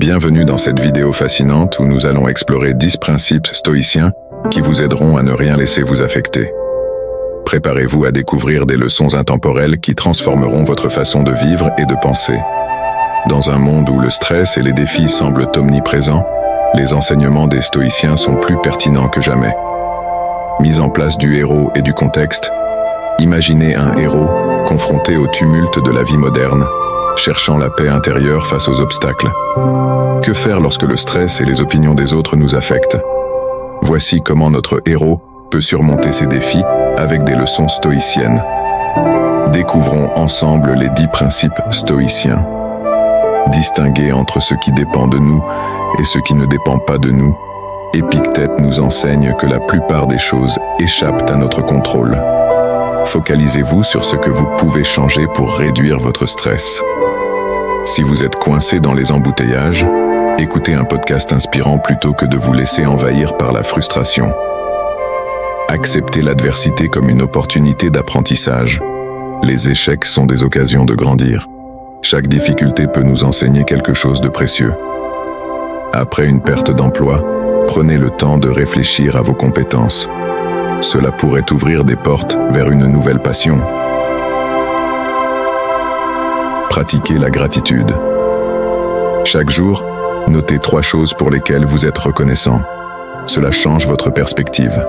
Bienvenue dans cette vidéo fascinante où nous allons explorer 10 principes stoïciens qui vous aideront à ne rien laisser vous affecter. Préparez-vous à découvrir des leçons intemporelles qui transformeront votre façon de vivre et de penser. Dans un monde où le stress et les défis semblent omniprésents, les enseignements des stoïciens sont plus pertinents que jamais. Mise en place du héros et du contexte, imaginez un héros confronté au tumulte de la vie moderne, cherchant la paix intérieure face aux obstacles. Que faire lorsque le stress et les opinions des autres nous affectent? Voici comment notre héros peut surmonter ces défis avec des leçons stoïciennes. Découvrons ensemble les 10 principes stoïciens. Distinguer entre ce qui dépend de nous et ce qui ne dépend pas de nous. Épictète nous enseigne que la plupart des choses échappent à notre contrôle. Focalisez-vous sur ce que vous pouvez changer pour réduire votre stress. Si vous êtes coincé dans les embouteillages, écoutez un podcast inspirant plutôt que de vous laisser envahir par la frustration. Acceptez l'adversité comme une opportunité d'apprentissage. Les échecs sont des occasions de grandir. Chaque difficulté peut nous enseigner quelque chose de précieux. Après une perte d'emploi, prenez le temps de réfléchir à vos compétences. Cela pourrait ouvrir des portes vers une nouvelle passion. Pratiquez la gratitude. Chaque jour, notez 3 choses pour lesquelles vous êtes reconnaissant. Cela change votre perspective.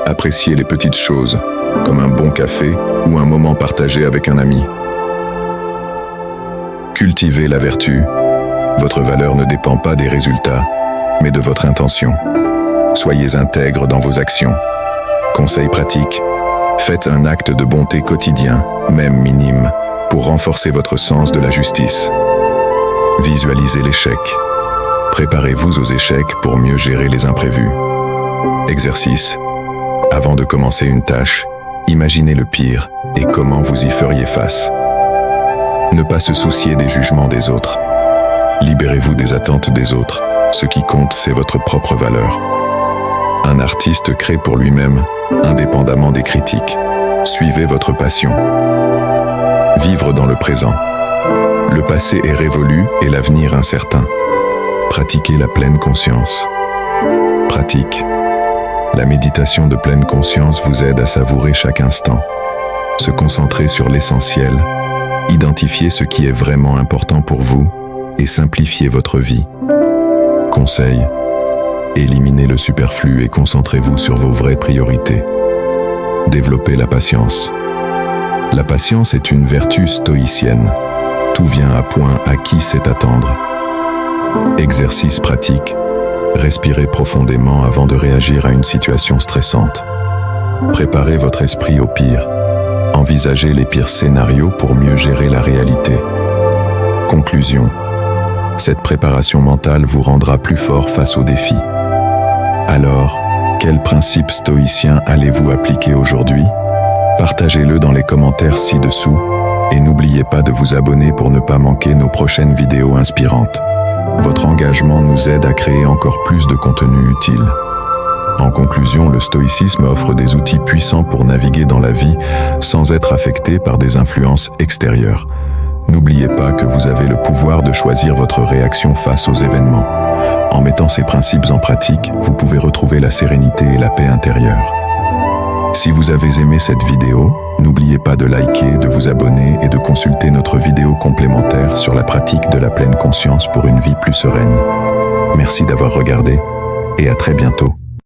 Appréciez les petites choses, comme un bon café ou un moment partagé avec un ami. Cultivez la vertu. Votre valeur ne dépend pas des résultats, mais de votre intention. Soyez intègre dans vos actions. Conseil pratique, faites un acte de bonté quotidien, même minime, pour renforcer votre sens de la justice. Visualisez l'échec. Préparez-vous aux échecs pour mieux gérer les imprévus. Exercice. Avant de commencer une tâche, imaginez le pire et comment vous y feriez face. Ne pas se soucier des jugements des autres. Libérez-vous des attentes des autres. Ce qui compte, c'est votre propre valeur. Un artiste crée pour lui-même, indépendamment des critiques. Suivez votre passion. Vivre dans le présent. Le passé est révolu et l'avenir incertain. Pratiquez la pleine conscience. Pratique. La méditation de pleine conscience vous aide à savourer chaque instant. Se concentrer sur l'essentiel. Identifiez ce qui est vraiment important pour vous et simplifiez votre vie. Conseil. Éliminez le superflu et concentrez-vous sur vos vraies priorités. Développez la patience. La patience est une vertu stoïcienne. Tout vient à point à qui sait attendre. Exercice pratique. Respirez profondément avant de réagir à une situation stressante. Préparez votre esprit au pire. Envisagez les pires scénarios pour mieux gérer la réalité. Conclusion. Cette préparation mentale vous rendra plus fort face aux défis. Alors, quel principe stoïcien allez-vous appliquer aujourd'hui? Partagez-le dans les commentaires ci-dessous et n'oubliez pas de vous abonner pour ne pas manquer nos prochaines vidéos inspirantes. Votre engagement nous aide à créer encore plus de contenu utile. En conclusion, le stoïcisme offre des outils puissants pour naviguer dans la vie sans être affecté par des influences extérieures. N'oubliez pas que vous avez le pouvoir de choisir votre réaction face aux événements. En mettant ces principes en pratique, vous pouvez retrouver la sérénité et la paix intérieure. Si vous avez aimé cette vidéo, n'oubliez pas de liker, de vous abonner et de consulter notre vidéo complémentaire sur la pratique de la pleine conscience pour une vie plus sereine. Merci d'avoir regardé et à très bientôt.